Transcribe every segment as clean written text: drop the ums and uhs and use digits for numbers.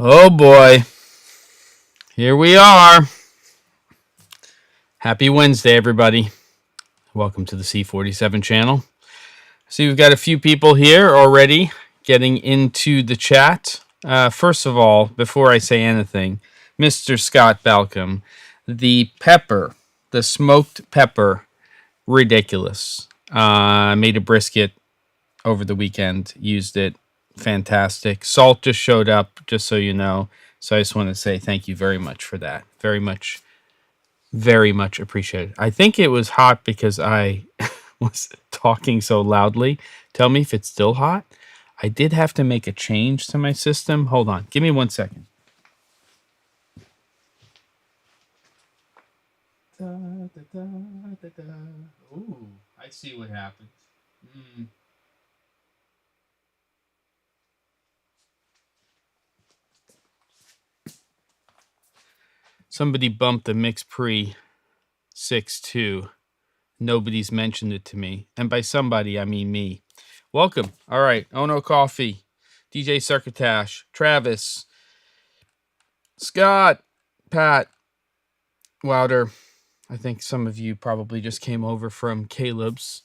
Oh boy, here we are. Happy Wednesday, everybody. Welcome to the C47 channel. See, we've got a few people here already getting into the chat. First of all, before I say anything, Mr. Scott Balcom, the pepper, the smoked pepper, ridiculous. I made a brisket over the weekend, used it, fantastic. Salt just showed up, just so you know. So I just want to say thank you very much for that. Very much appreciated. I think it was hot because I was talking so loudly. Tell me if it's still hot. I did have to make a change to my system. Hold on. Give me 1 second. Ooh, I see what happened. Somebody bumped the Mix Pre 6.2. Nobody's mentioned it to me. And by somebody, I mean me. Welcome. All right. Ono Coffee, DJ Circuitash, Travis, Scott, Pat, Wilder. I think some of you probably just came over from Caleb's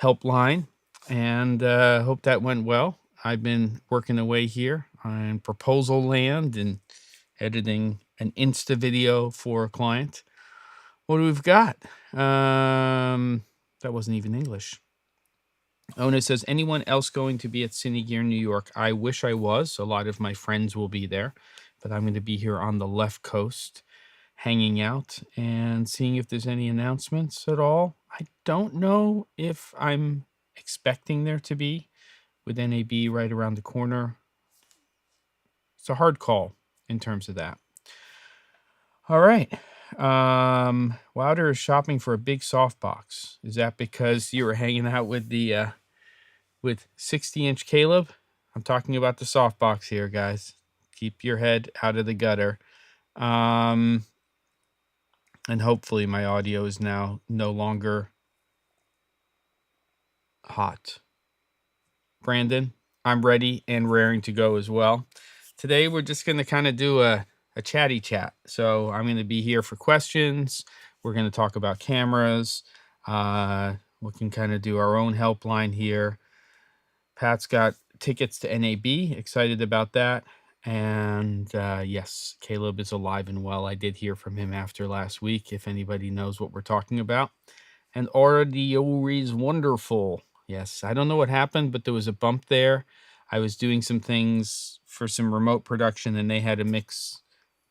helpline, and hope that went well. I've been working away here on proposal land and editing an Insta video for a client. What do we've got? That wasn't even English. Ona says, anyone else going to be at Cinegear New York? I wish I was. A lot of my friends will be there, but I'm going to be here on the left coast, hanging out and seeing if there's any announcements at all. I don't know if I'm expecting there to be, with NAB right around the corner. It's a hard call in terms of that. All right. Wilder is shopping for a big softbox. Is that because you were hanging out with the with 60-inch Caleb? I'm talking about the softbox here, guys. Keep your head out of the gutter. And hopefully my audio is now no longer hot. Brandon, I'm ready and raring to go as well. Today we're just going to kind of do a chatty chat. So I'm going to be here for questions. We're going to talk about cameras. We can kind of do our own helpline here. Pat's got tickets to NAB. Excited about that. And yes, Caleb is alive and well. I did hear from him after last week, if anybody knows what we're talking about. And audio is wonderful. Yes, I don't know what happened, but there was a bump there. I was doing some things for some remote production, and they had a Mix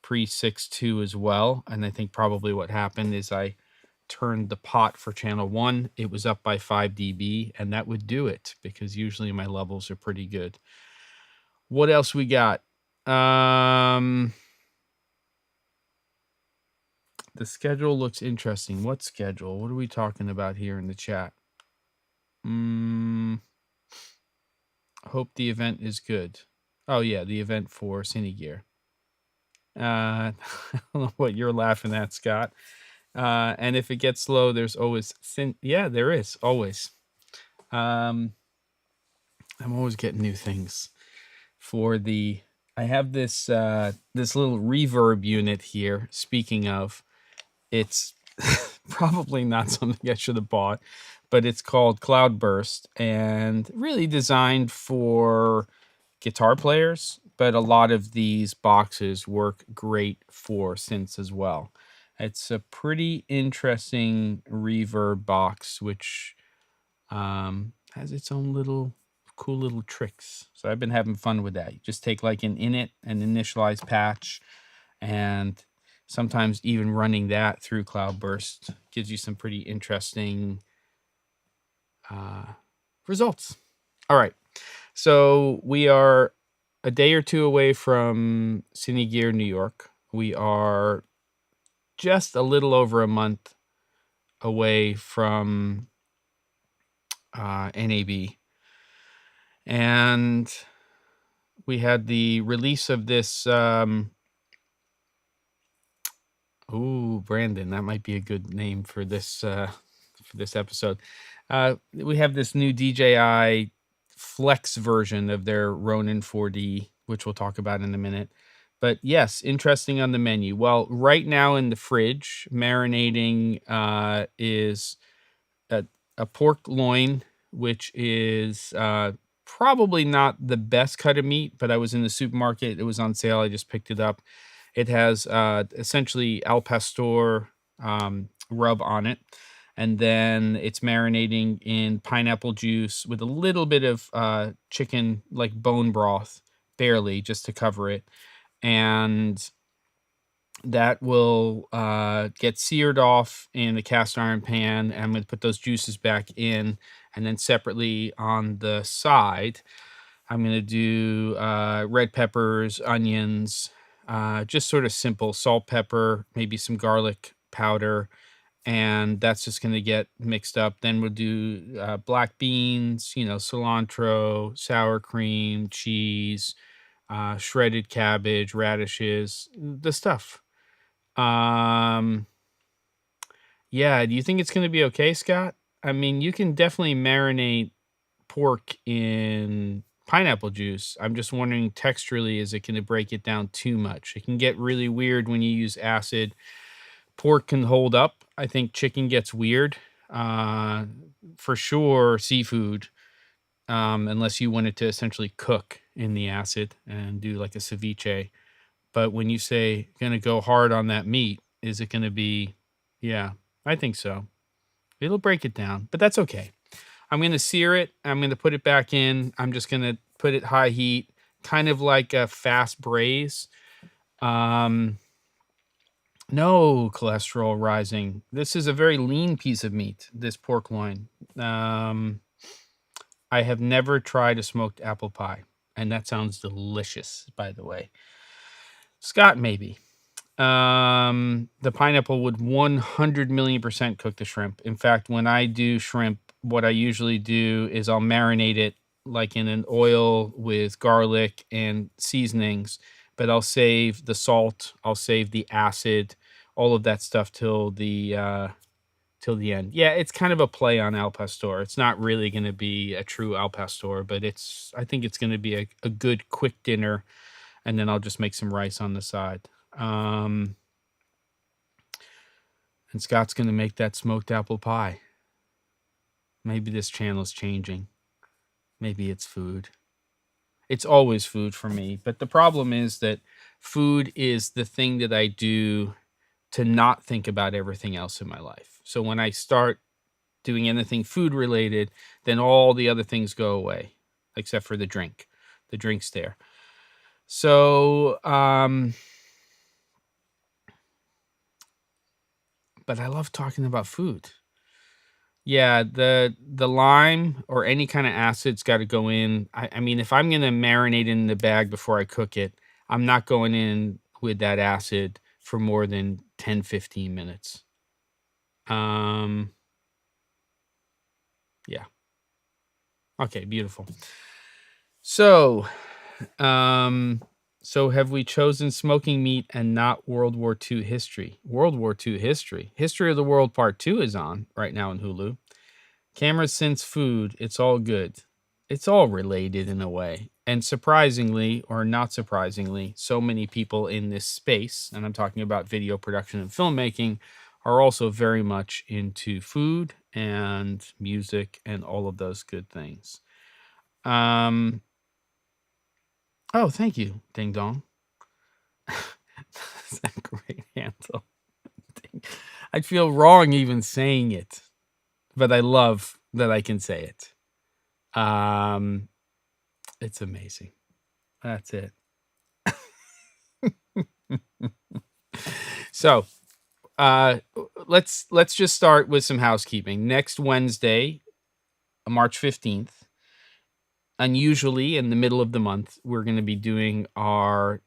Pre 6.2 as well. And I think probably what happened is I turned the pot for channel 1. It was up by 5 dB, and that would do it because usually my levels are pretty good. What else we got? The schedule looks interesting. What schedule? What are we talking about here in the chat? Hope the event is good. Oh yeah, the event for Cinegear. I don't know what you're laughing at, Scott. And if it gets slow, there's always yeah, there is always. I'm always getting new things for the. I have this this little reverb unit here. Speaking of, it's probably not something I should have bought, but it's called Cloudburst and really designed for guitar players. But a lot of these boxes work great for synths as well. It's a pretty interesting reverb box, which has its own little cool little tricks. So I've been having fun with that. You just take like an init, an initialized patch, and sometimes even running that through Cloudburst gives you some pretty interesting results. All right. So we are a day or two away from Cinegear New York. We are just a little over a month away from NAB. And we had the release of this. Brandon, that might be a good name for this episode. We have this new DJI Flex version of their Ronin 4D, which we'll talk about in a minute. But yes, interesting on the menu. Well, right now in the fridge, marinating is a, a pork loin, which is probably not the best cut of meat, but I was in the supermarket. It was on sale. I just picked it up. It has essentially al pastor rub on it. And then it's marinating in pineapple juice with a little bit of chicken, like bone broth, barely, just to cover it. And that will get seared off in a cast iron pan. And I'm going to put those juices back in. And then separately on the side, I'm going to do red peppers, onions, just sort of simple salt, pepper, maybe some garlic powder. And that's just going to get mixed up. Then we'll do black beans, cilantro, sour cream, cheese, shredded cabbage, radishes, the stuff. Yeah, do you think it's gonna be okay, Scott? I mean, you can definitely marinate pork in pineapple juice. I'm just wondering texturally, is it gonna break it down too much? It can get really weird when you use acid. Pork can hold up. I think chicken gets weird. Uh, for sure, seafood, unless you want it to essentially cook in the acid and do like a ceviche. But when you say gonna go hard on that meat, is it gonna be yeah, I think so. It'll break it down, but that's okay. I'm gonna sear it. I'm gonna put it back in. I'm just gonna put it high heat, kind of like a fast braise. Um, no cholesterol rising. This is a very lean piece of meat, this pork loin. I have never tried a smoked apple pie, and that sounds delicious, by the way. Scott, maybe. The pineapple would 100 million% cook the shrimp. In fact, when I do shrimp, what I usually do is I'll marinate it like in an oil with garlic and seasonings, but I'll save the salt, I'll save the acid, all of that stuff till the end. Yeah, it's kind of a play on al pastor. It's not really going to be a true al pastor, but I think it's going to be a good quick dinner, and then I'll just make some rice on the side. And Scott's going to make that smoked apple pie. Maybe this channel's changing. Maybe it's food. It's always food for me. But the problem is that food is the thing that I do to not think about everything else in my life. So when I start doing anything food related, then all the other things go away, except for the drink. The drink's there. So, but I love talking about food. Yeah, the lime or any kind of acid's got to go in. I mean, if I'm gonna marinate in the bag before I cook it, I'm not going in with that acid for more than 10, 15 minutes. Yeah. Okay, beautiful. So, so have we chosen smoking meat and not World War II history? World War II history. History of the World Part 2 is on right now in Hulu. Cameras Sense Food. It's all good. It's all related in a way. And surprisingly, or not surprisingly, so many people in this space, and I'm talking about video production and filmmaking, are also very much into food and music and all of those good things. Oh, thank you, Ding Dong. That's a great handle. I'd feel wrong even saying it, but I love that I can say it. It's amazing. That's it. So, let's just start with some housekeeping. Next Wednesday, March 15th, unusually in the middle of the month, we're going to be doing our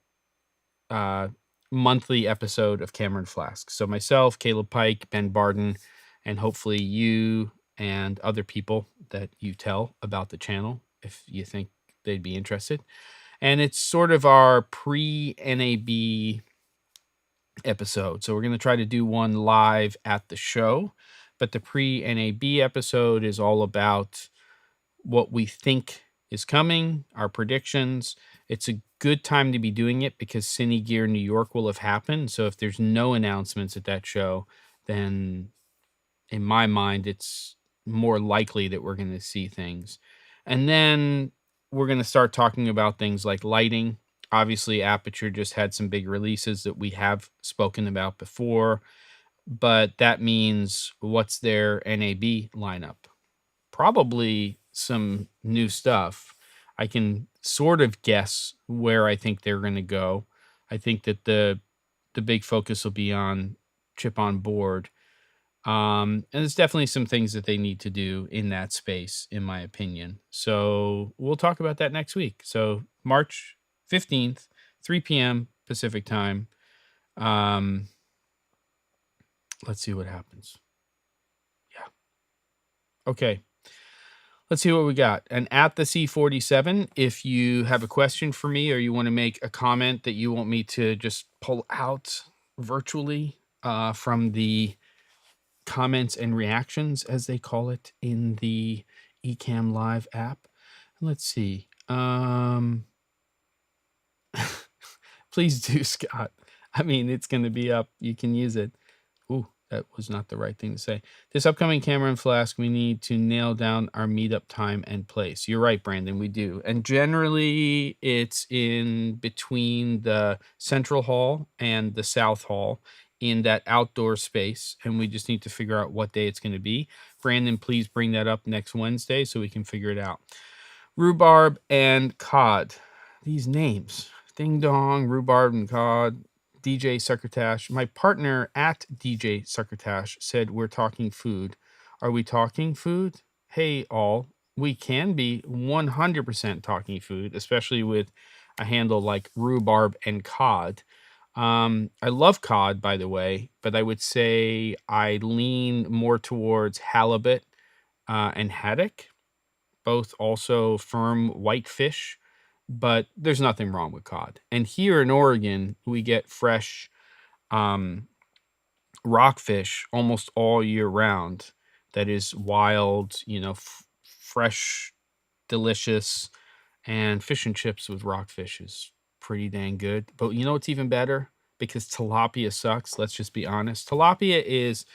monthly episode of Cameron Flask. So myself, Caleb Pike, Ben Barden, and hopefully you and other people that you tell about the channel if you think they'd be interested. And it's sort of our pre-NAB episode. So we're going to try to do one live at the show, but the pre-NAB episode is all about what we think is coming, our predictions, It's a good time to be doing it because Cine Gear New York will have happened. So if there's no announcements at that show, then in my mind, it's more likely that we're going to see things. And then we're going to start talking about things like lighting. Obviously, Aperture just had some big releases that we have spoken about before, but that means what's their NAB lineup? Probably some new stuff. I can sort of guess where I think they're going to go. I think that the big focus will be on chip on board. And there's definitely some things that they need to do in that space, in my opinion. So we'll talk about that next week. So March 15th, 3 p.m. Pacific time. Um, let's see what happens. Yeah. Okay. Let's see what we got. And at the C47, if you have a question for me or you want to make a comment that you want me to just pull out virtually from the comments and reactions, as they call it in the Ecamm Live app. Let's see. Please do, Scott. I mean, it's going to be up. You can use it. Ooh, that was not the right thing to say. This upcoming Cameron Flask, we need to nail down our meetup time and place. You're right, Brandon, we do. And generally, it's in between the Central Hall and the South Hall in that outdoor space. And we just need to figure out what day it's going to be. Brandon, please bring that up next Wednesday so we can figure it out. Rhubarb and Cod. These names. Ding Dong, Rhubarb and Cod. DJ Succotash. My partner at DJ Succotash said we're talking food. Are we talking food? Hey, all. We can be 100% talking food, especially with a handle like Rhubarb and Cod. I love cod, by the way, but I would say I lean more towards halibut and haddock, both also firm white fish, but there's nothing wrong with cod. And here in Oregon, we get fresh rockfish almost all year round. That is wild, fresh, delicious, and fish and chips with rockfish is pretty dang good. But you know what's even better? Because tilapia sucks. Let's just be honest. Tilapia is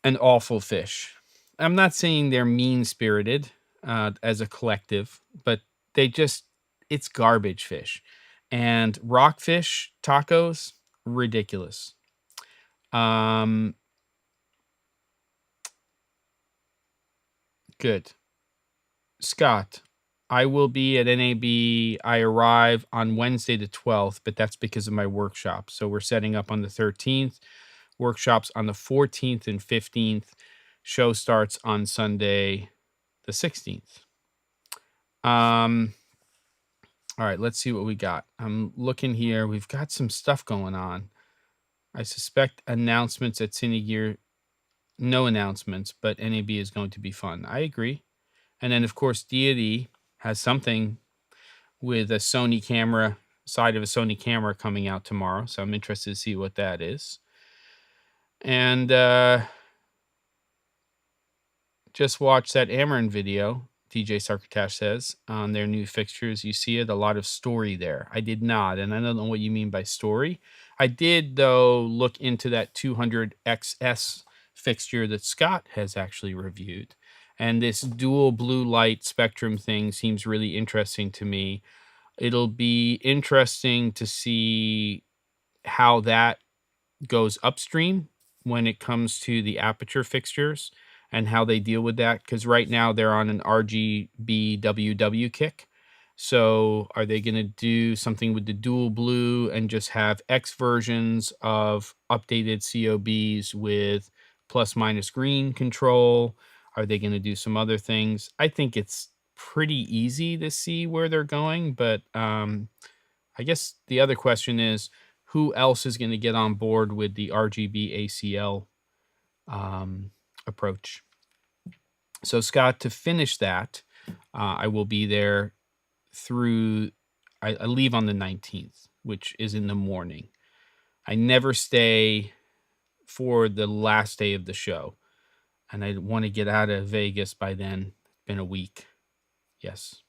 an awful fish. I'm not saying they're mean spirited as a collective, but it's garbage fish. And rockfish tacos, ridiculous. Good. Scott, I will be at NAB. I arrive on Wednesday the 12th, but that's because of my workshop. So we're setting up on the 13th, workshops on the 14th and 15th. Show starts on Sunday the 16th. All right, let's see what we got. I'm looking here. We've got some stuff going on. I suspect announcements at Cinegear. No announcements, but NAB is going to be fun. I agree. And then, of course, Deity has something with a Sony camera, side of a Sony camera coming out tomorrow. So I'm interested to see what that is. And just watched that Amarin video, DJ Sarkatash says, on their new fixtures. You see it, a lot of story there. I did not, and I don't know what you mean by story. I did, though, look into that 200XS fixture that Scott has actually reviewed. And this dual blue light spectrum thing seems really interesting to me. It'll be interesting to see how that goes upstream when it comes to the aperture fixtures and how they deal with that, because right now they're on an RGBWW kick. So are they going to do something with the dual blue and just have X versions of updated COBs with plus minus green control? Are they going to do some other things? I think it's pretty easy to see where they're going, but I guess the other question is, who else is going to get on board with the RGB ACL approach? So, Scott, to finish that, I will be there through, I leave on the 19th, which is in the morning. I never stay for the last day of the show, and I want to get out of Vegas by then. It's been a week. Yes.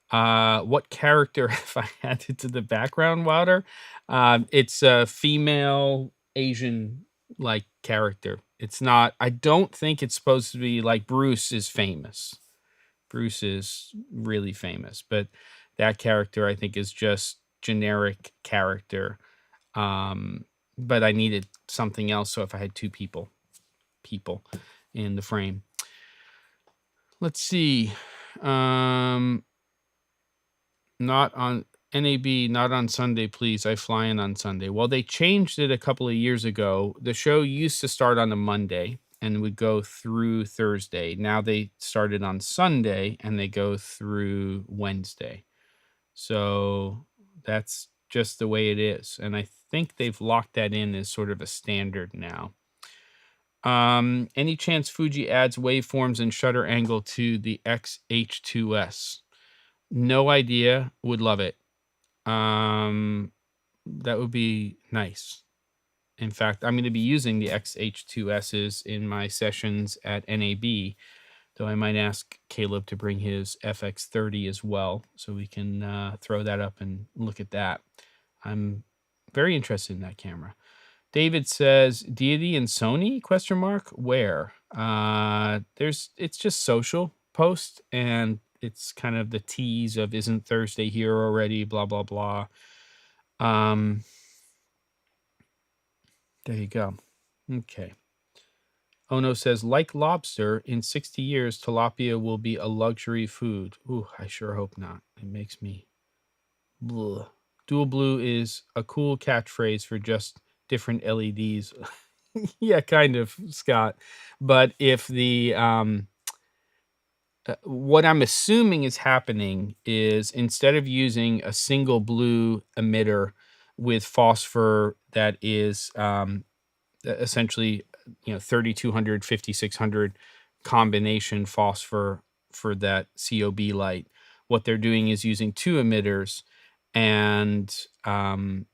What character have I added to the background, Wilder? It's a female Asian like character. It's not. I don't think it's supposed to be like Bruce is famous. Bruce is really famous, but that character I think is just generic character. But I needed something else. So if I had two people in the frame, let's see. Not on NAB, not on Sunday, please. I fly in on Sunday. Well, they changed it a couple of years ago. The show used to start on a Monday and would go through Thursday. Now they started on Sunday and they go through Wednesday. So that's just the way it is. And I think they've locked that in as sort of a standard now. Any chance Fuji adds waveforms and shutter angle to the X-H2S? No idea. Would love it. That would be nice. In fact, I'm going to be using the XH2Ss in my sessions at NAB, though I might ask Caleb to bring his FX30 as well, so we can throw that up and look at that. I'm very interested in that camera. David says, Deity and Sony, question mark, where? It's just social post, and it's kind of the tease of isn't Thursday here already, blah, blah, blah. There you go. Okay. Ono says, like lobster, in 60 years, tilapia will be a luxury food. Ooh, I sure hope not. It makes me... Bleh. Dual blue is a cool catchphrase for just different LEDs. Yeah, kind of, Scott. But if the... what I'm assuming is happening is instead of using a single blue emitter with phosphor that is essentially 3200 5600 combination phosphor for that COB light, what they're doing is using two emitters, and I'm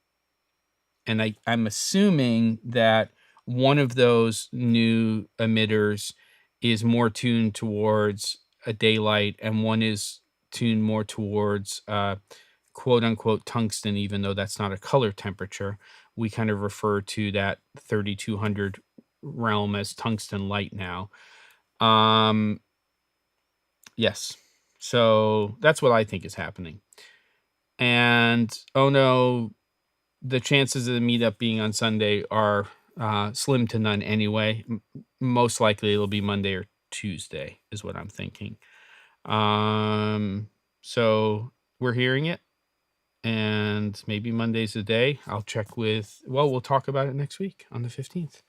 assuming that one of those new emitters is more tuned towards a daylight and one is tuned more towards quote unquote tungsten, even though that's not a color temperature. We kind of refer to that 3200 realm as tungsten light now. Yes. So that's what I think is happening. And oh no, the chances of the meetup being on Sunday are slim to none anyway. Most likely it'll be Monday or Tuesday is what I'm thinking. So we're hearing it, and maybe Monday's the day. I'll check with, well, we'll talk about it next week on the 15th.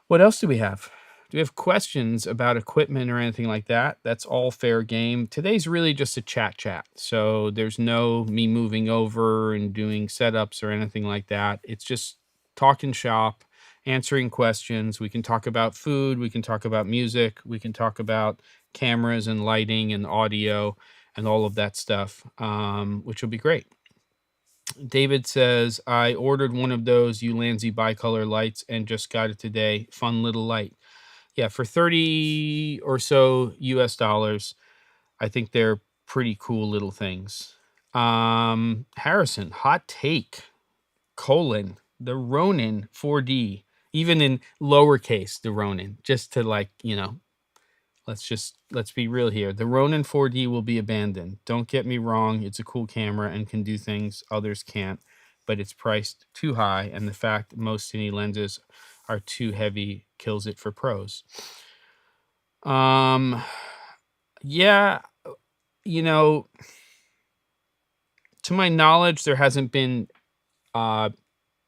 What else do we have? Do we have questions about equipment or anything like that? That's all fair game. Today's really just a chat. So there's no me moving over and doing setups or anything like that. It's just talking shop, answering questions. We can talk about food. We can talk about music. We can talk about cameras and lighting and audio and all of that stuff, which will be great. David says, I ordered one of those Ulanzi bicolor lights and just got it today. Fun little light. Yeah, for 30 or so US dollars, I think they're pretty cool little things. Harrison, hot take, the Ronin 4D, even in lowercase, the Ronin, just to let's be real here. The Ronin 4D will be abandoned. Don't get me wrong. It's a cool camera and can do things others can't, but it's priced too high. And the fact that most cine lenses are too heavy kills it for pros. Yeah, to my knowledge, there hasn't been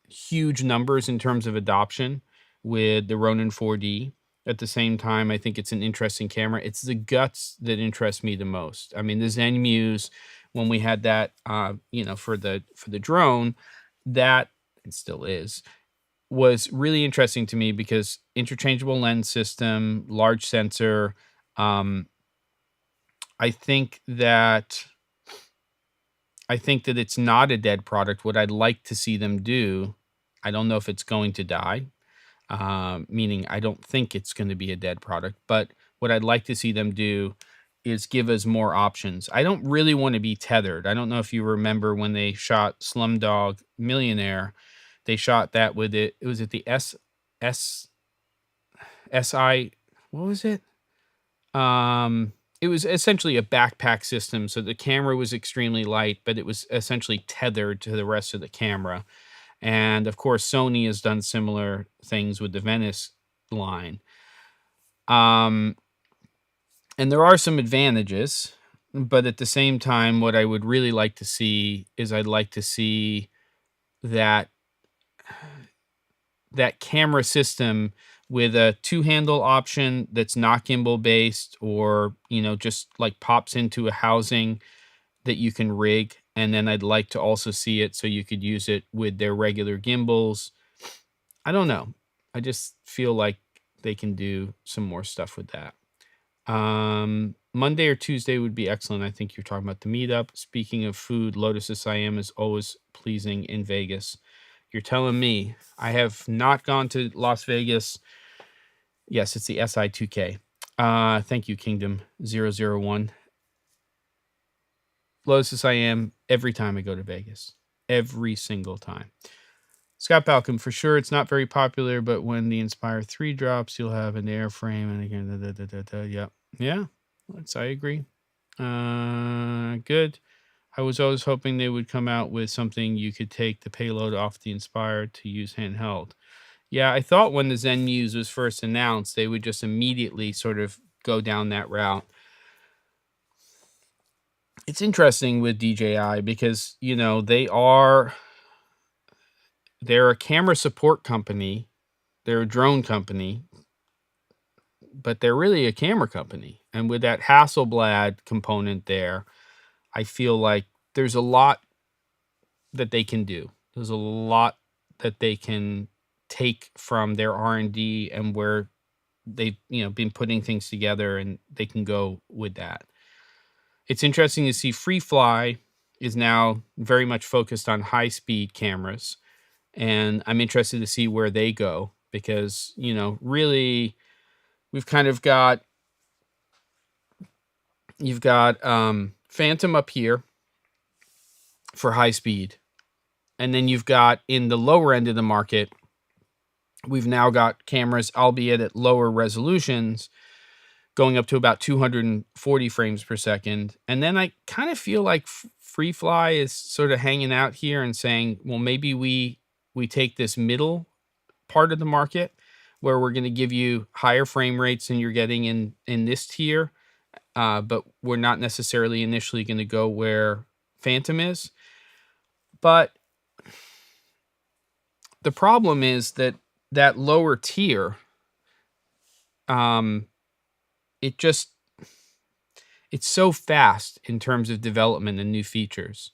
huge numbers in terms of adoption with the Ronin 4D. At the same time, I think it's an interesting camera. It's the guts that interest me the most. I mean, the Zen Muse, when we had that, for the drone, that, it still is, was really interesting to me because interchangeable lens system, large sensor. I think that it's not a dead product. What I'd like to see them do, I don't know if it's going to die, meaning I don't think it's going to be a dead product, but what I'd like to see them do is give us more options. I don't really want to be tethered. I don't know if you remember when they shot Slumdog Millionaire, they shot that with it was it the S SI, what was it? It was essentially a backpack system, so the camera was extremely light, but it was essentially tethered to the rest of the camera. And of course, Sony has done similar things with the Venice line. And there are some advantages, but at the same time, what I would really like to see is I'd like to see that camera system with a two-handle option that's not gimbal based, or just like pops into a housing that you can rig. And then I'd like to also see it so you could use it with their regular gimbals. I don't know. I just feel like they can do some more stuff with that. Monday or Tuesday would be excellent. I think you're talking about the meetup. Speaking of food, Lotus SIM is always pleasing in Vegas. You're telling me. I have not gone to Las Vegas. Yes, it's the SI2K. Thank you, Kingdom001. Lotus SIM every time I go to Vegas. Every single time. Scott Balcom, for sure it's not very popular, but when the Inspire 3 drops, you'll have an airframe. And again, yep. Yeah, I agree. Good. I was always hoping they would come out with something you could take the payload off the Inspire to use handheld. Yeah, I thought when the Zen Muse was first announced, they would just immediately sort of go down that route. It's interesting with DJI because, they're a camera support company. They're a drone company, but they're really a camera company. And with that Hasselblad component there, I feel like there's a lot that they can do. There's a lot that they can take from their R&D and where they've been putting things together, and they can go with that. It's interesting to see FreeFly is now very much focused on high-speed cameras, and I'm interested to see where they go because, really we've kind of got, you've got Phantom up here for high speed, and then you've got in the lower end of the market, we've now got cameras, albeit at lower resolutions, going up to about 240 frames per second. And then I kind of feel like FreeFly is sort of hanging out here and saying, well, maybe we take this middle part of the market where we're going to give you higher frame rates than you're getting in this tier, but we're not necessarily initially going to go where Phantom is. But the problem is that lower tier, it's so fast in terms of development and new features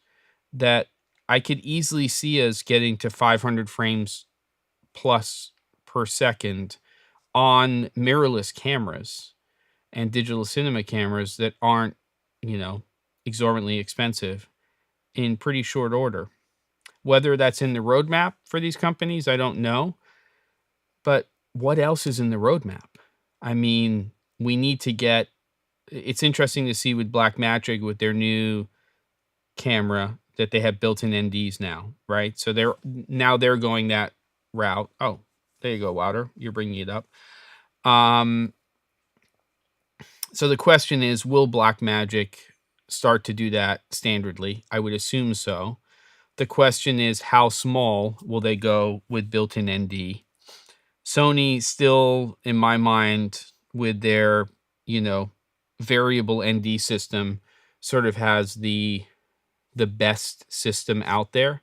that I could easily see us getting to 500 frames plus per second on mirrorless cameras and digital cinema cameras that aren't, exorbitantly expensive in pretty short order. Whether that's in the roadmap for these companies, I don't know. But what else is in the roadmap? I mean, we need to get... It's interesting to see with Blackmagic with their new camera that they have built-in NDs now, right? So they're going that route. Oh, there you go, Wouter. You're bringing it up. So the question is, will Blackmagic start to do that standardly? I would assume so. The question is, how small will they go with built-in ND? Sony still, in my mind, with their, variable ND system, sort of has the best system out there.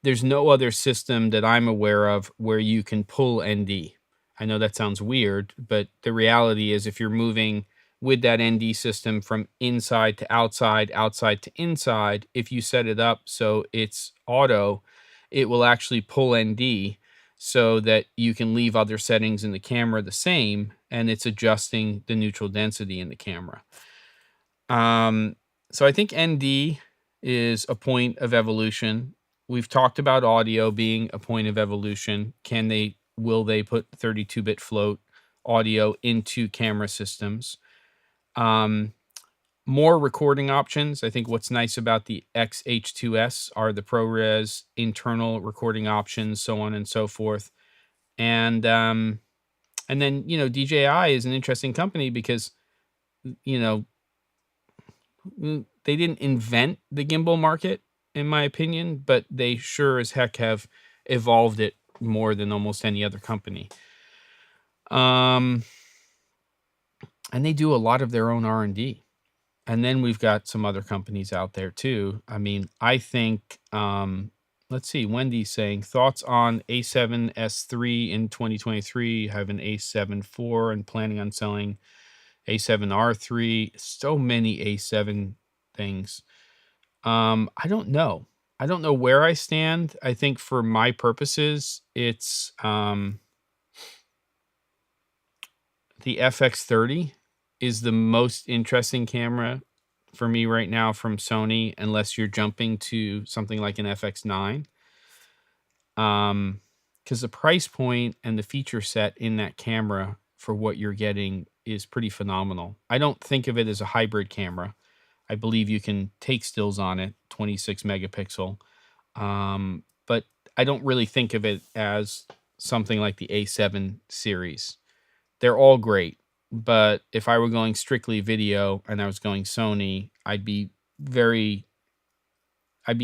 There's no other system that I'm aware of where you can pull ND. I know that sounds weird, but the reality is if you're moving with that ND system from inside to outside, outside to inside, if you set it up so it's auto, it will actually pull ND so that you can leave other settings in the camera the same, and it's adjusting the neutral density in the camera. So I think ND is a point of evolution. We've talked about audio being a point of evolution. Will they put 32-bit float audio into camera systems? more recording options. I think what's nice about the XH2S are the ProRes internal recording options, so on and so forth. And then, DJI is an interesting company because, you know, they didn't invent the gimbal market, in my opinion, but they sure as heck have evolved it more than almost any other company. And they do a lot of their own R&D. And then we've got some other companies out there too. I mean, I think, let's see, Wendy's saying thoughts on A7S3 in 2023. Have an A7 IV and planning on selling A7R3. So many A7 things. I don't know. I don't know where I stand. I think for my purposes, it's the FX30 is the most interesting camera for me right now from Sony, unless you're jumping to something like an FX9. Because the price point and the feature set in that camera for what you're getting is pretty phenomenal. I don't think of it as a hybrid camera. I believe you can take stills on it, 26 megapixel. But I don't really think of it as something like the A7 series. They're all great, but if I were going strictly video and I was going Sony, I'd be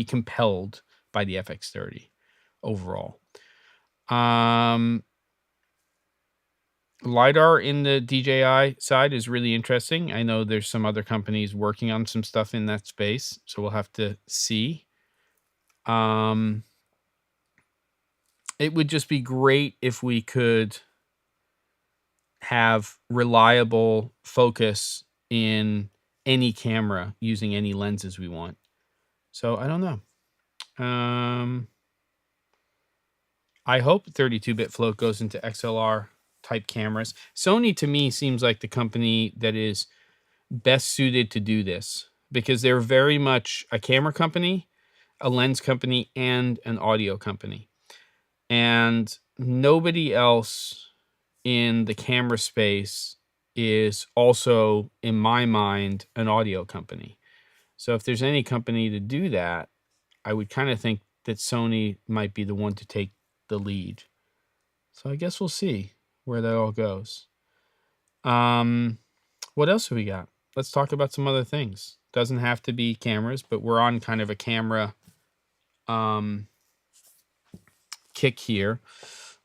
compelled by the FX30 overall. LiDAR in the DJI side is really interesting. I know there's some other companies working on some stuff in that space, so we'll have to see. It would just be great if we could have reliable focus in any camera using any lenses we want. So I don't know. I hope 32-bit float goes into XLR type cameras. Sony to me seems like the company that is best suited to do this because they're very much a camera company, a lens company, and an audio company. And nobody else in the camera space is also, in my mind, an audio company. So if there's any company to do that, I would kind of think that Sony might be the one to take the lead. So I guess we'll see where that all goes. What else have we got? Let's talk about some other things. Doesn't have to be cameras, but we're on kind of a camera kick here.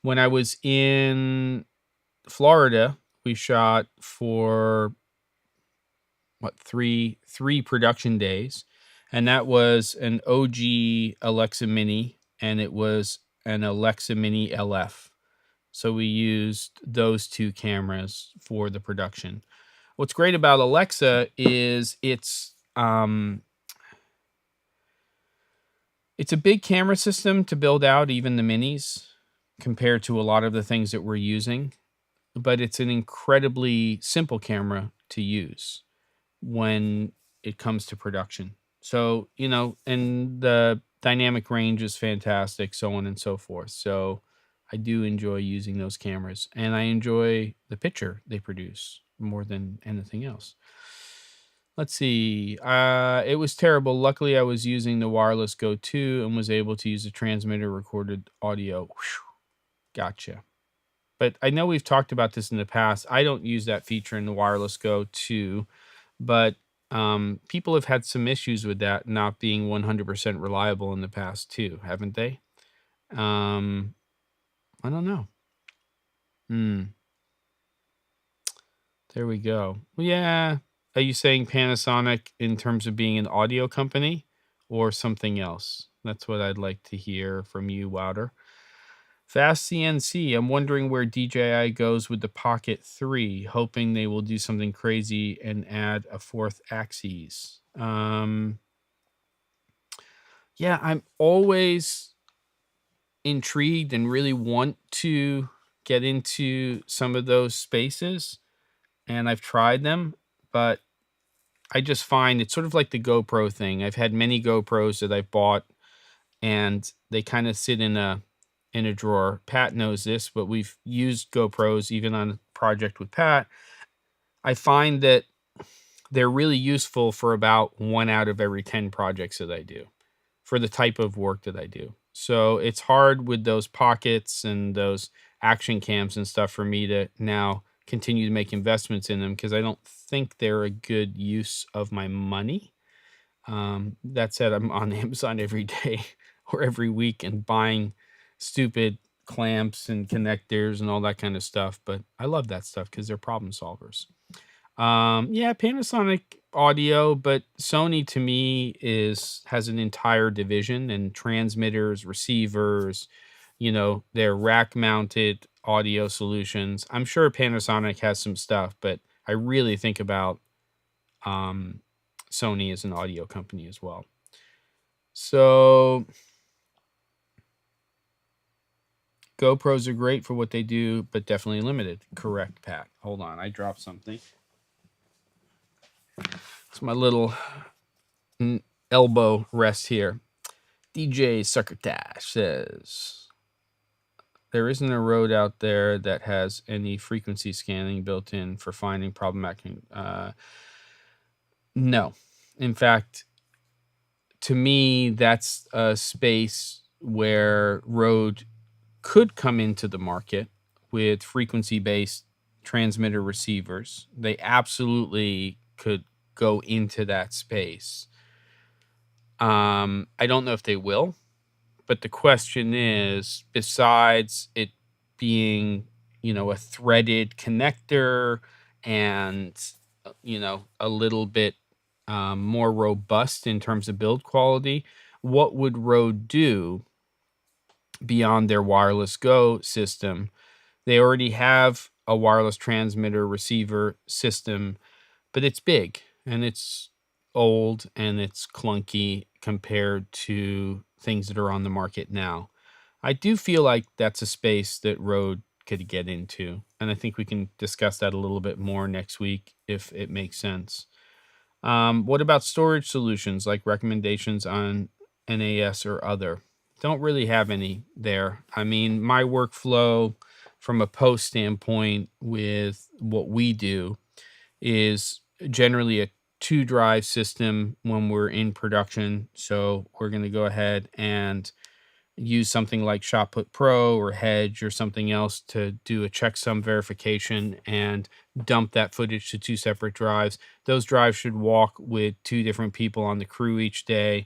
When I was in Florida, we shot for three production days, and that was an OG Alexa Mini, and it was an Alexa Mini LF. So we used those two cameras for the production. What's great about Alexa is it's a big camera system to build out, even the minis, compared to a lot of the things that we're using. But it's an incredibly simple camera to use when it comes to production. So, and the dynamic range is fantastic, so on and so forth. So I do enjoy using those cameras, and I enjoy the picture they produce more than anything else. Let's see. It was terrible. Luckily, I was using the wireless Go 2 and was able to use the transmitter recorded audio. Whew. Gotcha. But I know we've talked about this in the past. I don't use that feature in the wireless Go 2, but people have had some issues with that not being 100% reliable in the past too, haven't they? I don't know. There we go. Yeah. Are you saying Panasonic in terms of being an audio company or something else? That's what I'd like to hear from you, Wouter. Fast CNC. I'm wondering where DJI goes with the Pocket 3, hoping they will do something crazy and add a fourth axis. Yeah, I'm always intrigued and really want to get into some of those spaces, and I've tried them, but I just find it's sort of like the GoPro thing. I've had many GoPros that I've bought, and they kind of sit in a drawer. Pat knows this, but we've used GoPros even on a project with Pat. I find that they're really useful for about 1 out of every 10 projects that I do for the type of work that I do. So it's hard with those pockets and those action cams and stuff for me to now continue to make investments in them because I don't think they're a good use of my money. That said, I'm on Amazon every day or every week and buying stupid clamps and connectors and all that kind of stuff. But I love that stuff because they're problem solvers. Yeah, Panasonic audio, but Sony to me has an entire division and transmitters, receivers, their rack mounted audio solutions. I'm sure Panasonic has some stuff, but I really think about um, Sony as an audio company as well. So GoPros are great for what they do, but definitely limited. Correct, Pat. Hold on, I dropped something. It's my little elbow rest here. DJ Succotash says, there isn't a Rode out there that has any frequency scanning built in for finding problematic. No. In fact, to me, that's a space where Rode could come into the market with frequency-based transmitter receivers. They absolutely could go into that space. I don't know if they will, but the question is, besides it being, a threaded connector and, a little bit more robust in terms of build quality, what would Rode do beyond their wireless Go system? They already have a wireless transmitter receiver system, but it's big and it's old and it's clunky compared to things that are on the market now. I do feel like that's a space that Rode could get into, and I think we can discuss that a little bit more next week if it makes sense. What about storage solutions like recommendations on NAS or other? Don't really have any there. I mean, my workflow from a post standpoint with what we do is generally a 2-drive system when we're in production. So we're going to go ahead and use something like Shotput Pro or Hedge or something else to do a checksum verification and dump that footage to 2 separate drives. Those drives should walk with 2 different people on the crew each day,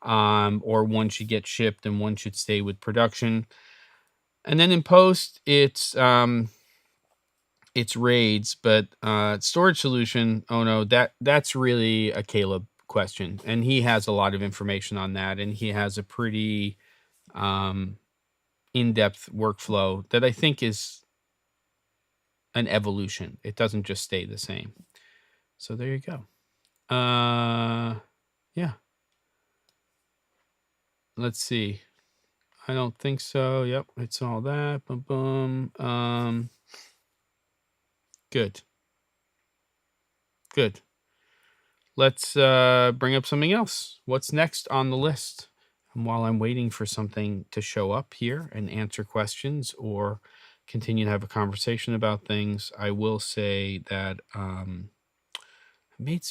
or one should get shipped and one should stay with production. And then in post, it's RAIDs, but storage solution, oh no, that's really a Caleb question, and he has a lot of information on that, and he has a pretty in-depth workflow that I think is an evolution. It doesn't just stay the same. So there you go. Yeah. Let's see. I don't think so. Yep, it's all that. Boom, boom. Good. Let's bring up something else. What's next on the list? And while I'm waiting for something to show up here and answer questions or continue to have a conversation about things, I will say that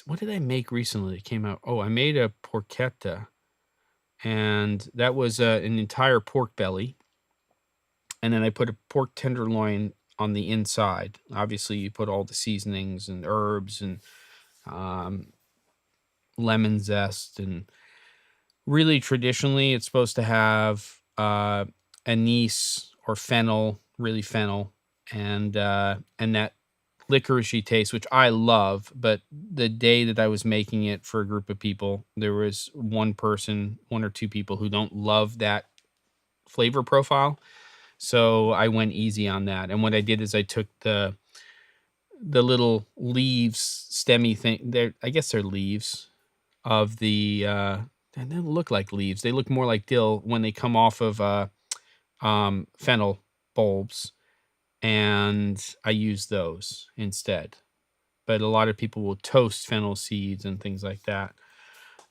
what did I make recently? It came out. Oh, I made a porchetta, and that was an entire pork belly, and then I put a pork tenderloin on the inside. Obviously, you put all the seasonings and herbs and lemon zest, and really traditionally it's supposed to have anise or fennel, really fennel, and that licoricey taste, which I love. But the day that I was making it for a group of people, there was one or two people who don't love that flavor profile. So I went easy on that. And what I did is I took the little leaves, stemmy thing. I guess they're leaves of the they don't look like leaves. They look more like dill when they come off of fennel bulbs, and I use those instead. But a lot of people will toast fennel seeds and things like that.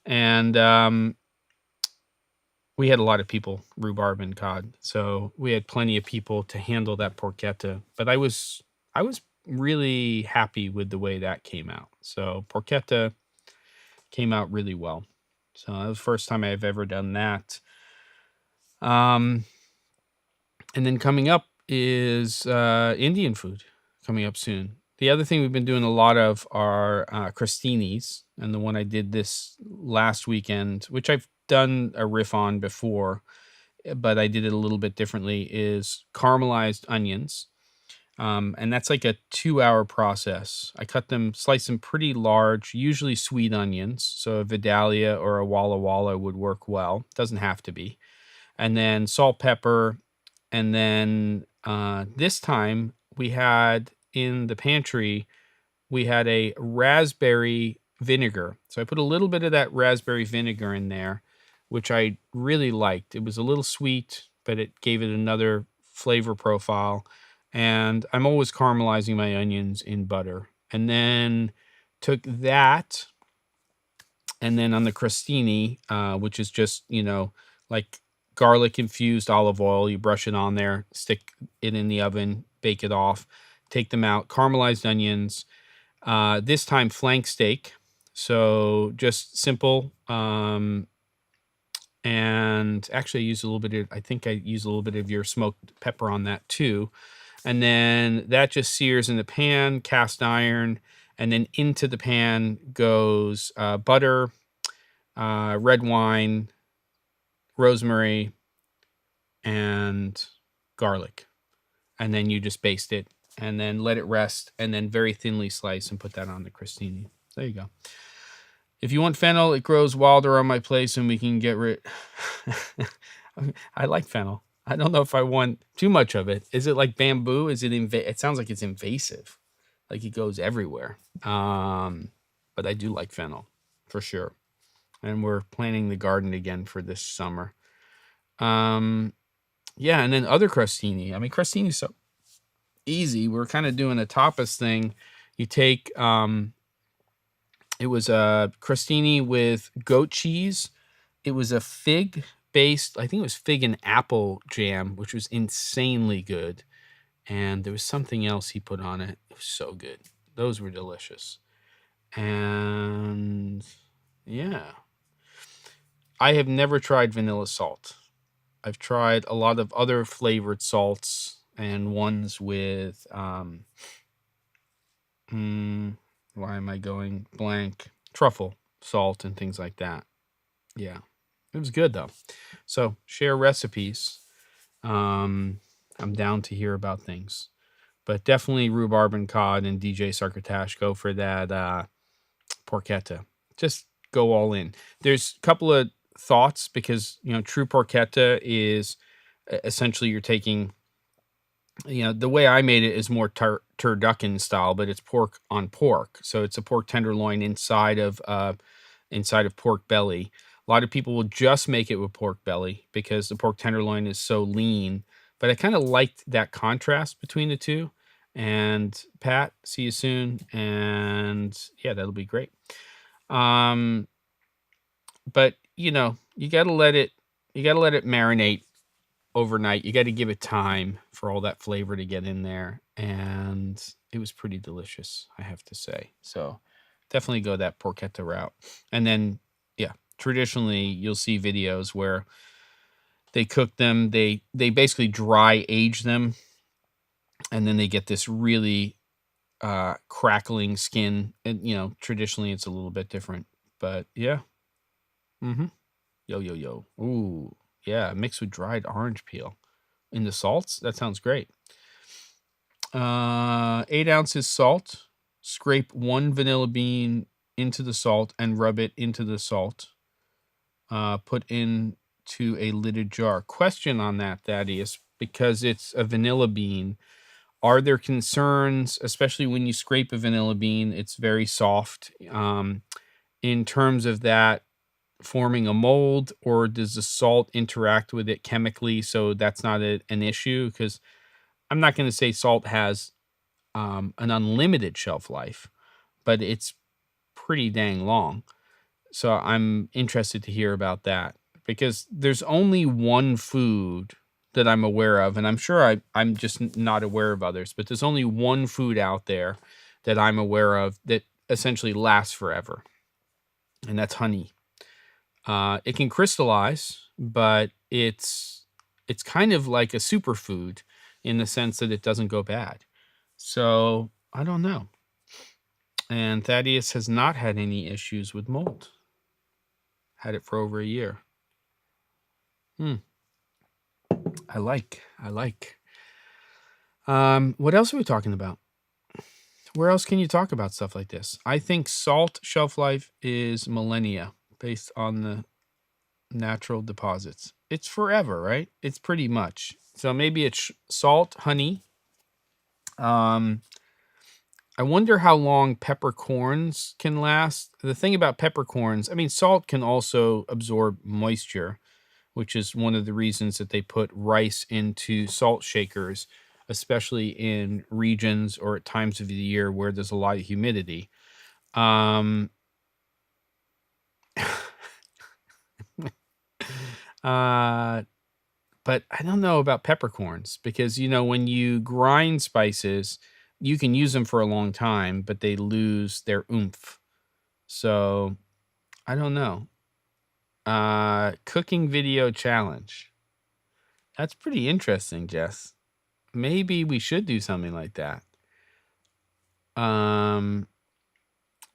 And we had a lot of people, rhubarb and cod, so we had plenty of people to handle that porchetta. But I was really happy with the way that came out. So porchetta came out really well. So that was the first time I've ever done that. And then coming up is Indian food coming up soon. The other thing we've been doing a lot of are crostinis, and the one I did this last weekend, which I've done a riff on before, but I did it a little bit differently, is caramelized onions. And that's like a 2-hour process. I slice them pretty large, usually sweet onions. So a Vidalia or a Walla Walla would work well. Doesn't have to be. And then salt, pepper. And then this time we had in the pantry, we had a raspberry vinegar. So I put a little bit of that raspberry vinegar in there, which I really liked. It was a little sweet, but it gave it another flavor profile. And I'm always caramelizing my onions in butter. And then took that, and then on the crostini, which is just, like garlic infused olive oil, you brush it on there, stick it in the oven, bake it off, take them out, caramelized onions, this time flank steak. So just simple. And actually I think I use a little bit of your smoked pepper on that too. And then that just sears in the pan, cast iron, and then into the pan goes butter, red wine, rosemary, and garlic. And then you just baste it and then let it rest and then very thinly slice and put that on the crostini. There you go. If you want fennel, it grows wild around my place and we can get rid. I like fennel. I don't know if I want too much of it. Is it like bamboo? Is it it sounds like it's invasive. Like it goes everywhere. But I do like fennel for sure. And we're planting the garden again for this summer. Yeah, and then other crostini. I mean, crostini is so easy. We're kind of doing a tapas thing. You take it was a crostini with goat cheese. It was a fig based, I think it was fig and apple jam, which was insanely good. And there was something else he put on it. It was so good. Those were delicious. And yeah, I have never tried vanilla salt. I've tried a lot of other flavored salts and ones with, why am I going blank? Truffle salt and things like that. Yeah, it was good though. So share recipes. I'm down to hear about things, but definitely rhubarb and cod and DJ Sarkatash go for that porchetta. Just go all in. There's a couple of thoughts because true porchetta is essentially you're taking the way I made it is more turducken style, but it's pork on pork. So it's a pork tenderloin inside of pork belly. A lot of people will just make it with pork belly because the pork tenderloin is so lean. But I kind of liked that contrast between the two. And Pat, see you soon. And yeah, that'll be great. But you gotta let it marinate overnight. You got to give it time for all that flavor to get in there. And it was pretty delicious, I have to say. So definitely go that porchetta route. And then, yeah, traditionally you'll see videos where they cook them. They basically dry age them. And then they get this really crackling skin. And, traditionally it's a little bit different. But yeah. Mm-hmm. Yo. Ooh. Yeah, mixed with dried orange peel in the salts. That sounds great. 8 ounces salt. Scrape 1 vanilla bean into the salt and rub it into the salt. Put into a lidded jar. Question on that, Thaddeus, because it's a vanilla bean. Are there concerns, especially when you scrape a vanilla bean? It's very soft. In terms of that forming a mold, or does the salt interact with it chemically so that's not an issue? Because I'm not going to say salt has an unlimited shelf life, but it's pretty dang long. So I'm interested to hear about that because there's only one food that I'm aware of, and I'm sure I'm just not aware of others, but there's only one food out there that I'm aware of that essentially lasts forever, and that's honey. It can crystallize, but it's kind of like a superfood in the sense that it doesn't go bad. So I don't know. And Thaddeus has not had any issues with mold. Had it for over a year. I like. What else are we talking about? Where else can you talk about stuff like this? I think salt shelf life is millennia based on the natural deposits. It's forever, right? It's pretty much. So maybe it's salt, honey. I wonder how long peppercorns can last. The thing about peppercorns, I mean, salt can also absorb moisture, which is one of the reasons that they put rice into salt shakers, especially in regions or at times of the year where there's a lot of humidity. But I don't know about peppercorns because, when you grind spices, you can use them for a long time, but they lose their oomph. So I don't know. Cooking video challenge. That's pretty interesting, Jess. Maybe we should do something like that.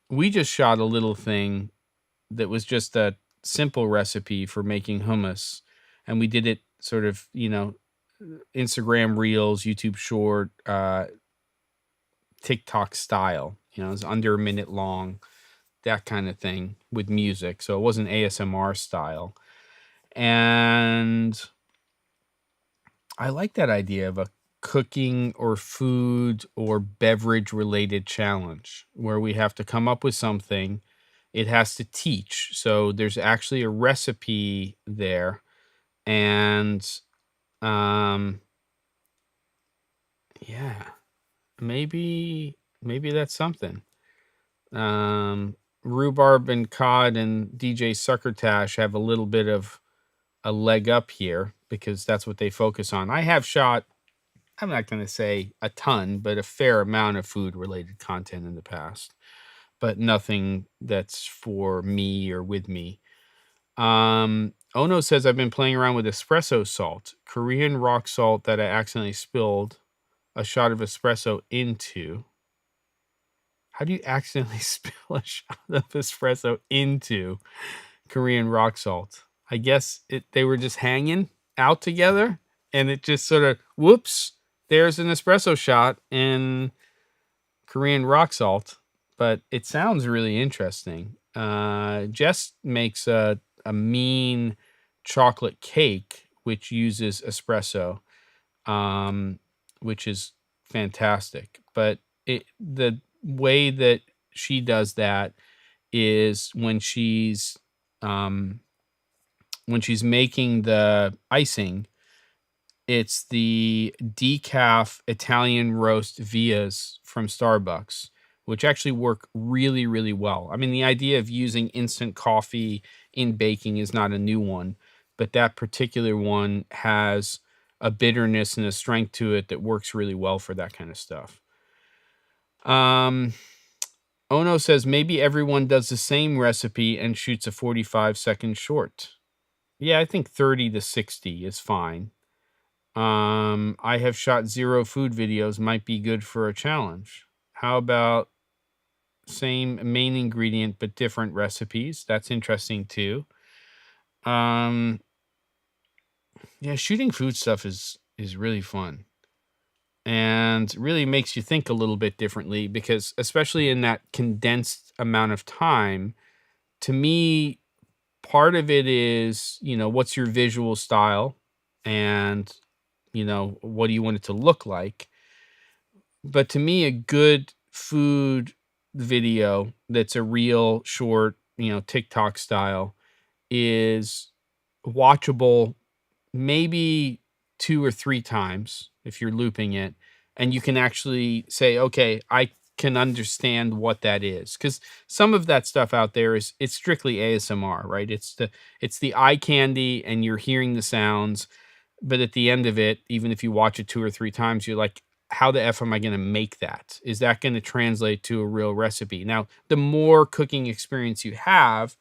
We just shot a little thing that was just a simple recipe for making hummus, and we did it sort of, Instagram Reels, YouTube Short, TikTok style. It was under a minute long, that kind of thing with music. So it wasn't ASMR style. And I like that idea of a cooking or food or beverage related challenge where we have to come up with something. It has to teach. So there's actually a recipe there. And yeah, maybe that's something. Rhubarb and Cod and DJ Succotash have a little bit of a leg up here because that's what they focus on. I have shot, I'm not going to say a ton, but a fair amount of food related content in the past, but nothing that's for me or with me. Ono says, I've been playing around with espresso salt, Korean rock salt that I accidentally spilled a shot of espresso into. How do you accidentally spill a shot of espresso into Korean rock salt? I guess they were just hanging out together and it just sort of, whoops, there's an espresso shot in Korean rock salt. But it sounds really interesting. Jess makes a mean chocolate cake which uses espresso, which is fantastic. But the way that she does that is when she's making the icing, it's the decaf Italian roast Vias from Starbucks, which actually work really, really well. I mean, the idea of using instant coffee in baking is not a new one, but that particular one has a bitterness and a strength to it that works really well for that kind of stuff. Ono says, maybe everyone does the same recipe and shoots a 45-second short. Yeah, I think 30 to 60 is fine. I have shot 0 food videos, might be good for a challenge. How about same main ingredient but different recipes? That's interesting too. Yeah, shooting food stuff is really fun. And really makes you think a little bit differently because especially in that condensed amount of time, to me, part of it is, what's your visual style and, what do you want it to look like? But to me, a good food video that's a real short, TikTok style is watchable maybe 2 or 3 times if you're looping it, and you can actually say, okay, I can understand what that is, because some of that stuff out there it's strictly ASMR, right? It's the eye candy and you're hearing the sounds, but at the end of it, even if you watch it 2 or 3 times, you're like, "How the F am I gonna make that? Is that gonna translate to a real recipe?" Now, the more cooking experience you have,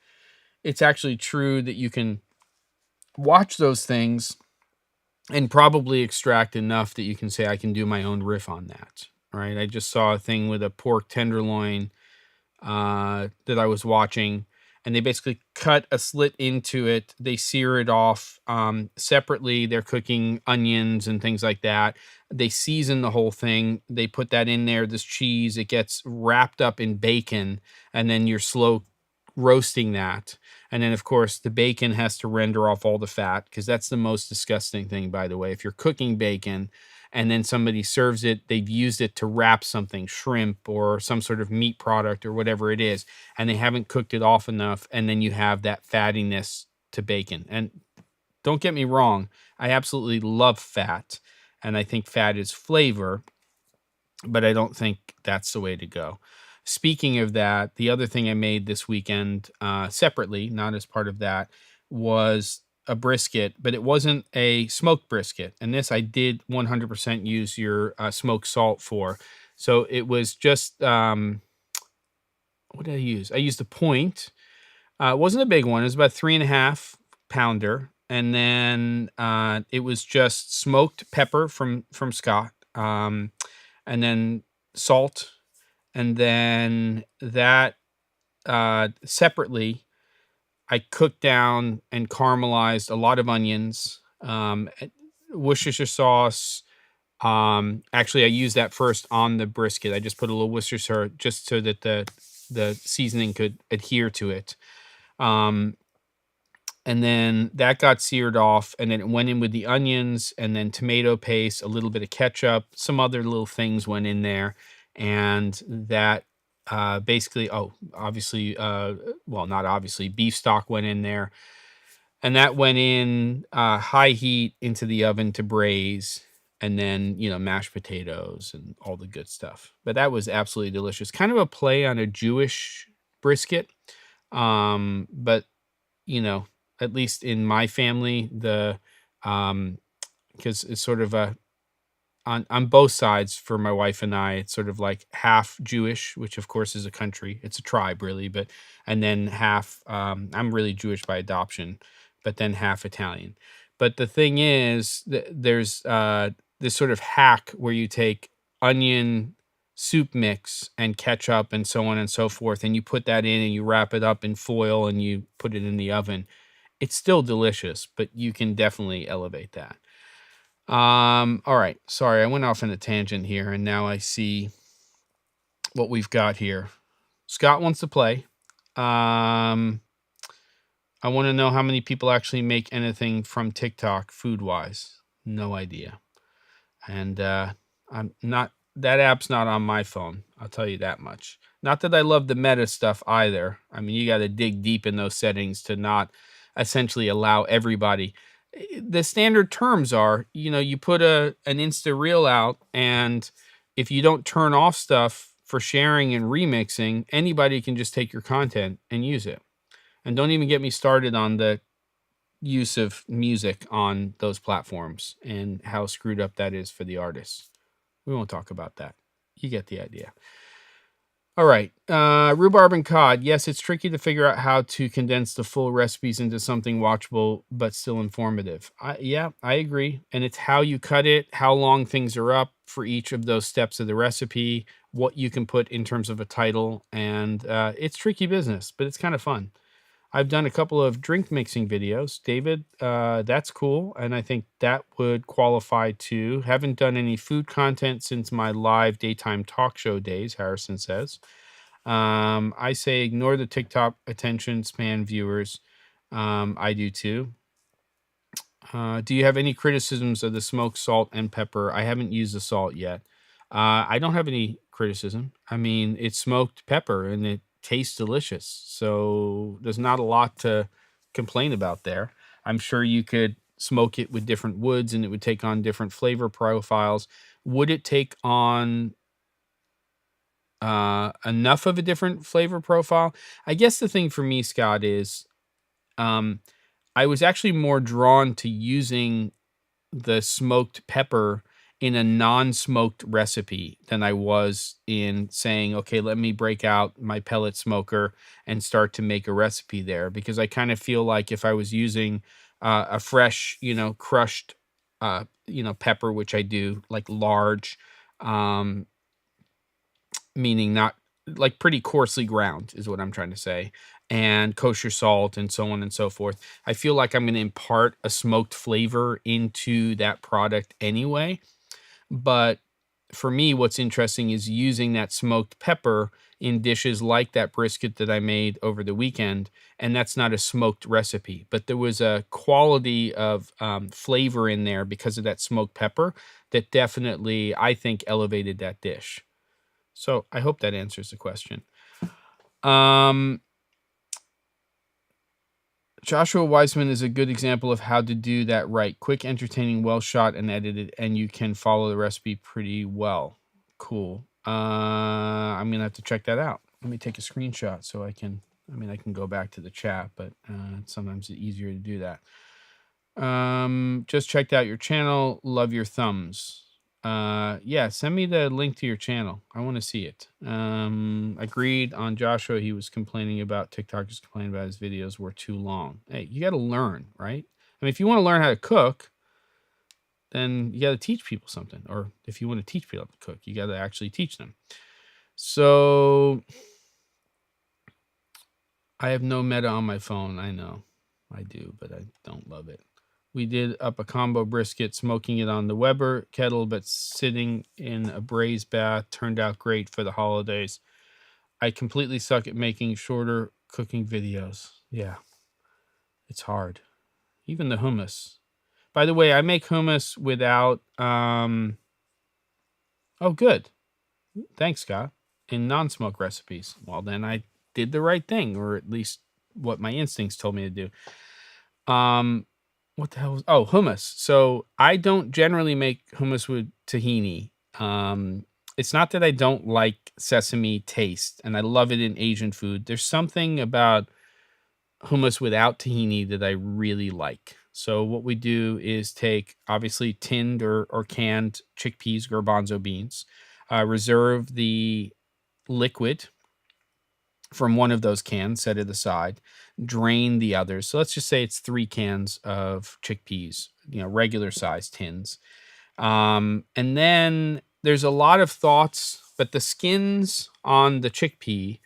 it's actually true that you can watch those things and probably extract enough that you can say, "I can do my own riff on that," right? I just saw a thing with a pork tenderloin that I was watching, and they basically cut a slit into it. They sear it off separately. They're cooking onions and things like that. They season the whole thing. They put that in there, this cheese. It gets wrapped up in bacon, and then you're slow roasting that. And then, of course, the bacon has to render off all the fat because that's the most disgusting thing, by the way. If you're cooking bacon and then somebody serves it, they've used it to wrap something, shrimp or some sort of meat product or whatever it is, and they haven't cooked it off enough, and then you have that fattiness to bacon. And don't get me wrong, I absolutely love fat, and I think fat is flavor, but I don't think that's the way to go. Speaking of that, the other thing I made this weekend, separately, not as part of that, was a brisket, but it wasn't a smoked brisket. And this I did 100% use your smoked salt for. So it was just, what did I use? I used a point. It wasn't a big one. It was about 3.5 pounder. And then it was just smoked pepper from Scott, and then salt, and then that separately, I cooked down and caramelized a lot of onions, Worcestershire sauce. Actually, I used that first on the brisket. I just put a little Worcestershire just so that the seasoning could adhere to it. And then that got seared off, and then it went in with the onions, and then tomato paste, a little bit of ketchup, some other little things went in there, and that basically, oh, obviously, well, not obviously, beef stock went in there, and that went in high heat into the oven to braise, and then, mashed potatoes and all the good stuff. But that was absolutely delicious. Kind of a play on a Jewish brisket, but you know, at least in my family, because it's sort of a on both sides for my wife and I, it's sort of like half Jewish, which of course is a country. It's a tribe really, but and then half I'm really Jewish by adoption, but then half Italian. But the thing is, there's this sort of hack where you take onion soup mix and ketchup and so on and so forth, and you put that in and you wrap it up in foil and you put it in the oven. It's still delicious, but you can definitely elevate that. All right. Sorry, I went off on a tangent here, and now I see what we've got here. Scott wants to play. I want to know how many people actually make anything from TikTok food-wise. No idea. And I'm not, that app's not on my phone. I'll tell you that much. Not that I love the meta stuff either. I mean, you got to dig deep in those settings to not essentially allow everybody. The standard terms are, you put an Insta reel out, and if you don't turn off stuff for sharing and remixing, anybody can just take your content and use it. And don't even get me started on the use of music on those platforms and how screwed up that is for the artists. We won't talk about that. You get the idea. All right. Rhubarb and cod. Yes, it's tricky to figure out how to condense the full recipes into something watchable but still informative. Yeah, I agree. And it's how you cut it, how long things are up for each of those steps of the recipe, what you can put in terms of a title. And it's tricky business, but it's kind of fun. I've done a couple of drink mixing videos. David, that's cool. And I think that would qualify too. Haven't done any food content since my live daytime talk show days, Harrison says. I say ignore the TikTok attention span viewers. I do too. Do you have any criticisms of the smoked salt and pepper? I haven't used the salt yet. I don't have any criticism. I mean, it's smoked pepper and it tastes delicious. So there's not a lot to complain about there. I'm sure you could smoke it with different woods and it would take on different flavor profiles. Would it take on enough of a different flavor profile? I guess the thing for me, Scott, is I was actually more drawn to using the smoked pepper in a non-smoked recipe than I was in saying, okay, let me break out my pellet smoker and start to make a recipe there, because I kind of feel like if I was using a fresh, crushed, pepper, which I do, like large, um, meaning not like pretty coarsely ground is what I'm trying to say, and kosher salt and so on and so forth. I feel like I'm going to impart a smoked flavor into that product anyway. But for me, what's interesting is using that smoked pepper in dishes like that brisket that I made over the weekend. And that's not a smoked recipe, but there was a quality of flavor in there because of that smoked pepper that definitely, I think, elevated that dish. So I hope that answers the question. Joshua Weissman is a good example of how to do that right. Quick, entertaining, well shot and edited, and you can follow the recipe pretty well. Cool. I'm gonna have to check that out. Let me take a screenshot so I can go back to the chat, but sometimes it's easier to do that. Just checked out your channel. Love your thumbs. Yeah, send me the link to your channel. I want to see it. Agreed on Joshua. He was complaining about TikTokers complaining about his videos were too long. Hey, you got to learn, right? I mean, if you want to learn how to cook, then you got to teach people something. Or if you want to teach people how to cook, you got to actually teach them. So I have no meta on my phone. I know I do, but I don't love it. We did up a combo brisket, smoking it on the Weber kettle, but sitting in a braised bath. Turned out great for the holidays. I completely suck at making shorter cooking videos. Yeah, it's hard. Even the hummus. By the way, I make hummus without... Oh, good. Thanks, Scott. In non-smoke recipes. Well, then I did the right thing, or at least what my instincts told me to do. What the hell was... Oh, hummus. So I don't generally make hummus with tahini. It's not that I don't like sesame taste, and I love it in Asian food. There's something about hummus without tahini that I really like. So what we do is take, obviously, tinned or canned chickpeas, garbanzo beans, reserve the liquid from one of those cans, set it aside, drain the others. So let's just say it's 3 cans of chickpeas, regular size tins. And then there's a lot of thoughts, but the skins on the chickpea,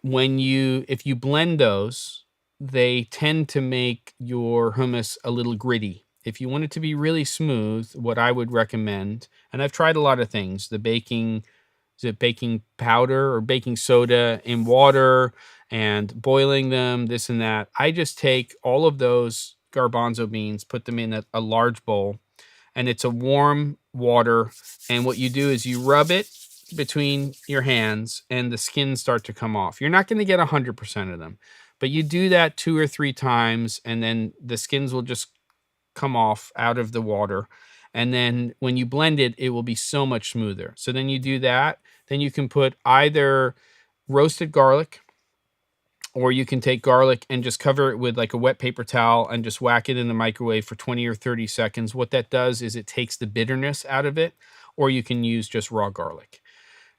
if you blend those, they tend to make your hummus a little gritty. If you want it to be really smooth, what I would recommend, and I've tried a lot of things, the baking powder or baking soda in water and boiling them, this and that. I just take all of those garbanzo beans, put them in a large bowl, and it's a warm water. And what you do is you rub it between your hands and the skins start to come off. You're not going to get 100% of them, but you do that 2 or 3 times, and then the skins will just come off out of the water. And then when you blend it, it will be so much smoother. So then you do that. Then you can put either roasted garlic, or you can take garlic and just cover it with like a wet paper towel and just whack it in the microwave for 20 or 30 seconds. What that does is it takes the bitterness out of it, or you can use just raw garlic.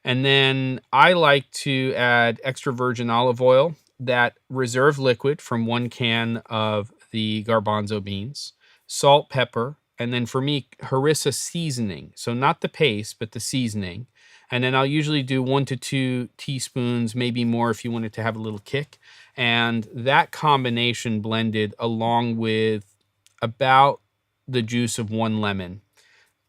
And then I like to add extra virgin olive oil, that reserve liquid from 1 can of the garbanzo beans, salt, pepper, and then for me, harissa seasoning. So not the paste, but the seasoning. And then I'll usually do 1 to 2 teaspoons, maybe more if you want it to have a little kick. And that combination blended along with about the juice of 1 lemon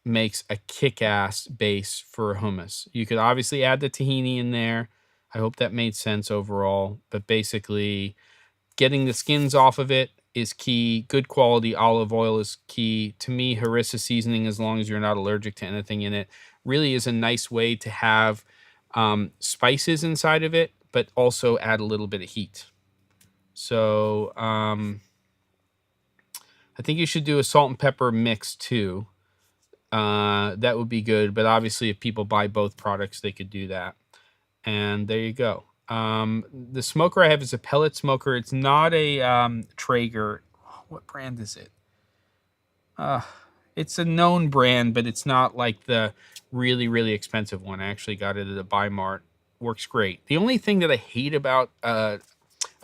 makes a kick-ass base for a hummus. You could obviously add the tahini in there. I hope that made sense overall. But basically, getting the skins off of it is key. Good quality olive oil is key. To me, harissa seasoning, as long as you're not allergic to anything in it, really is a nice way to have spices inside of it, but also add a little bit of heat. So I think you should do a salt and pepper mix too. That would be good. But obviously, if people buy both products, they could do that. And there you go. The smoker I have is a pellet smoker. It's not a Traeger. What brand is it? It's a known brand, but it's not like the really, really expensive one. I actually got it at a Buy Mart. Works great. The only thing that I hate about a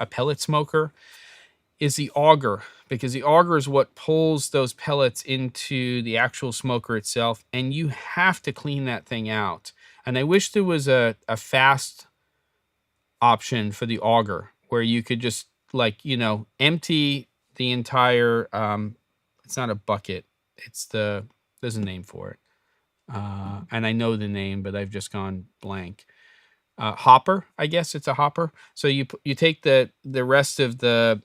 pellet smoker is the auger, because the auger is what pulls those pellets into the actual smoker itself, and you have to clean that thing out. And I wish there was a fast option for the auger where you could just, like, empty the entire it's not a bucket, it's there's a name for it, and I know the name, but I've just gone blank. Hopper, I guess it's a hopper. So you take the rest of the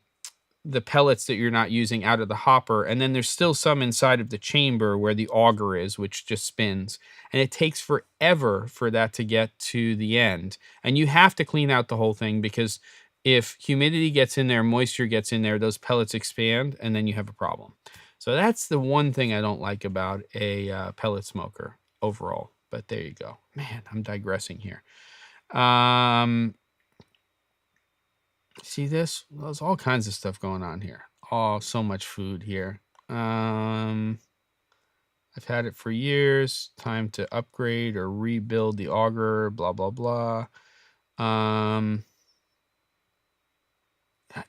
pellets that you're not using out of the hopper, and then there's still some inside of the chamber where the auger is, which just spins, and it takes forever for that to get to the end. And you have to clean out the whole thing, because if humidity gets in there, moisture gets in there, those pellets expand, and then you have a problem. So that's the one thing I don't like about a pellet smoker overall. But there you go. Man, I'm digressing here. See this? Well, there's all kinds of stuff going on here. Oh, so much food here. I've had it for years. Time to upgrade or rebuild the auger, blah, blah, blah.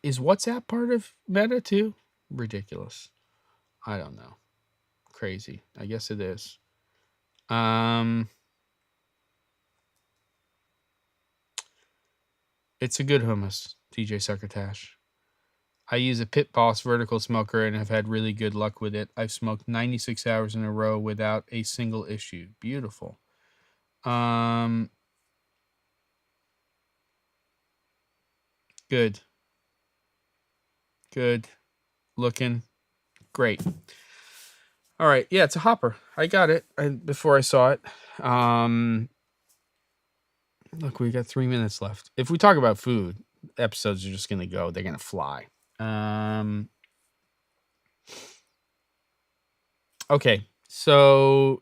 Is WhatsApp part of Meta too? Ridiculous. I don't know. Crazy. I guess it is. It's a good hummus, DJ Succotash. I use a Pit Boss vertical smoker and have had really good luck with it. I've smoked 96 hours in a row without a single issue. Beautiful. Good. Good. Looking great. All right. Yeah, it's a hopper. I got it before I saw it. Look, we got 3 minutes left. If we talk about food, episodes are just going to go. They're going to fly. Okay. So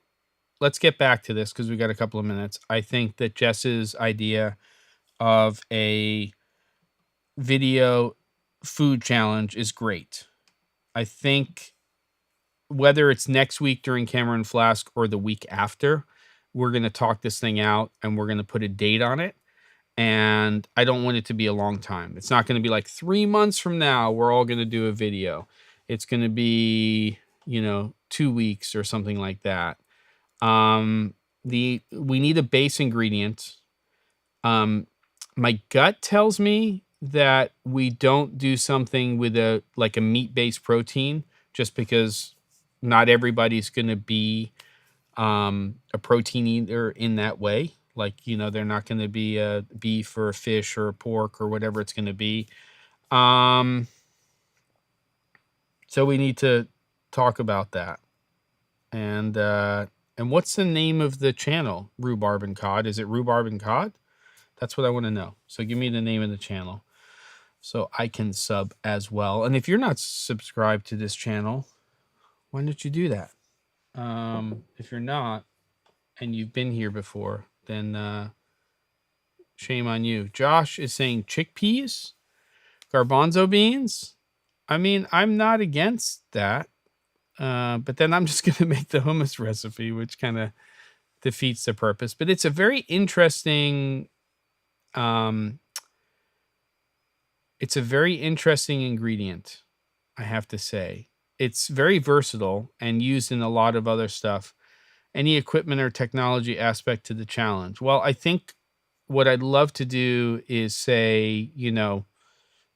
let's get back to this because we got a couple of minutes. I think that Jess's idea of a video food challenge is great. I think whether it's next week during Cameron Flask or the week after, we're going to talk this thing out and we're going to put a date on it. And I don't want it to be a long time. It's not going to be like 3 months from now, we're all going to do a video. It's going to be, 2 weeks or something like that. We need a base ingredient. My gut tells me that we don't do something with a meat-based protein, just because not everybody's going to be a protein eater in that way. They're not going to be a beef or a fish or a pork or whatever it's going to be. So we need to talk about that. And what's the name of the channel? Rhubarb and Cod. Is it Rhubarb and Cod? That's what I want to know. So give me the name of the channel so I can sub as well. And if you're not subscribed to this channel, why don't you do that? If you're not and you've been here before, then shame on you. Josh is saying chickpeas, garbanzo beans. I mean, I'm not against that. But then I'm just going to make the hummus recipe, which kind of defeats the purpose. But it's a very interesting ingredient, I have to say. It's very versatile and used in a lot of other stuff. Any equipment or technology aspect to the challenge? Well, I think what I'd love to do is say,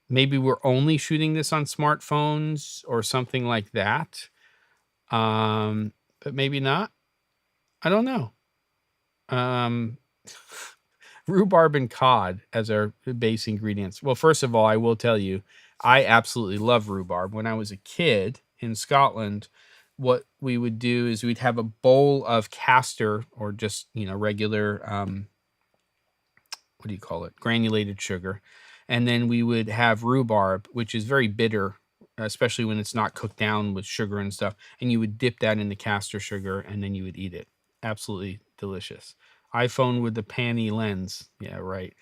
maybe we're only shooting this on smartphones or something like that. But maybe not. I don't know. Rhubarb and cod as our base ingredients. Well, first of all, I will tell you, I absolutely love rhubarb. When I was a kid in Scotland, what we would do is we'd have a bowl of castor or just, regular, what do you call it? Granulated sugar. And then we would have rhubarb, which is very bitter, especially when it's not cooked down with sugar and stuff. And you would dip that in the castor sugar and then you would eat it. Absolutely delicious. iPhone with the panny lens. Yeah, right.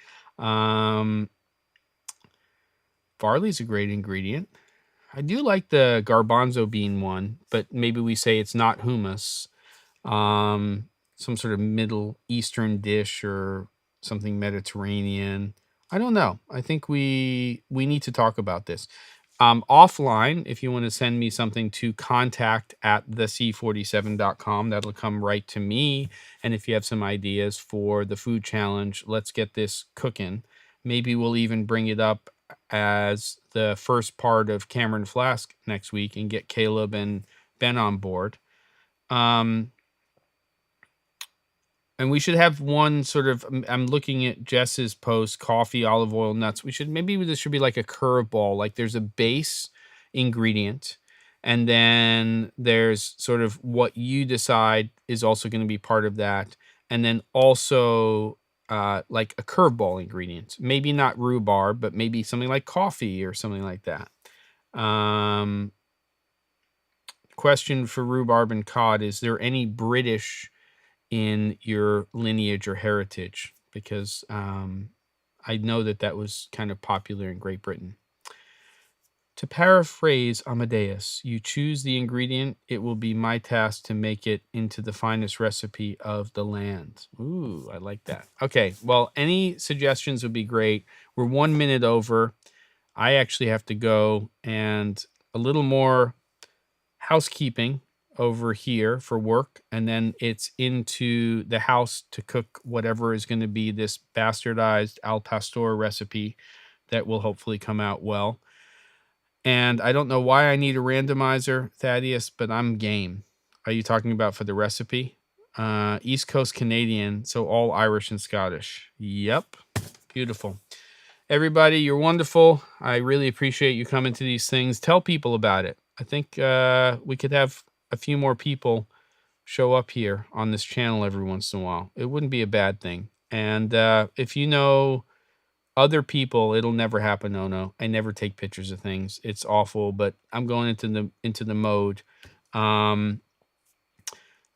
Barley's a great ingredient. I do like the garbanzo bean one, but maybe we say it's not hummus. Some sort of Middle Eastern dish or something Mediterranean. I don't know. I think we need to talk about this. Offline, if you want to send me something to contact@thec47.com, that'll come right to me. And if you have some ideas for the food challenge, let's get this cooking. Maybe we'll even bring it up as the first part of Cameron Flask next week and get Caleb and Ben on board. And we should have one sort of, I'm looking at Jess's post, coffee, olive oil, nuts. Maybe this should be like a curveball. Like there's a base ingredient, and then there's sort of what you decide is also going to be part of that. And then also like a curveball ingredient. Maybe not rhubarb, but maybe something like coffee or something like that. Question for rhubarb and cod: is there any British in your lineage or heritage? Because I know that was kind of popular in Great Britain. To paraphrase Amadeus, you choose the ingredient, it will be my task to make it into the finest recipe of the land. Ooh, I like that. Okay, well, any suggestions would be great. We're 1 minute over. I actually have to go, and a little more housekeeping over here for work, and then it's into the house to cook whatever is going to be this bastardized al pastor recipe that will hopefully come out well. And I don't know why I need a randomizer, Thaddeus, but I'm game. Are you talking about for the recipe? East Coast Canadian, so all Irish and Scottish. Yep. Beautiful. Everybody, you're wonderful. I really appreciate you coming to these things. Tell people about it. I think we could have a few more people show up here on this channel every once in a while. It wouldn't be a bad thing. And if you know other people, it'll never happen. No. I never take pictures of things. It's awful, but I'm going into the mode.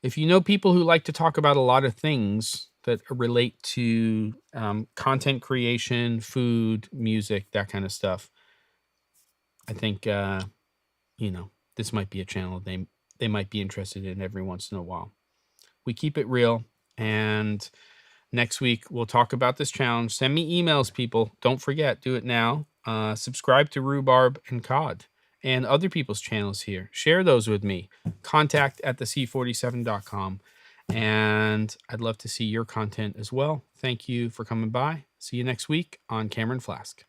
If you know people who like to talk about a lot of things that relate to content creation, food, music, that kind of stuff, I think this might be a channel they might be interested in every once in a while. We keep it real, and next week we'll talk about this challenge. Send me emails, people. Don't forget, do it now. Subscribe to Rhubarb and Cod and other people's channels here. Share those with me. contact@thec47.com. And I'd love to see your content as well. Thank you for coming by. See you next week on Cameron Flask.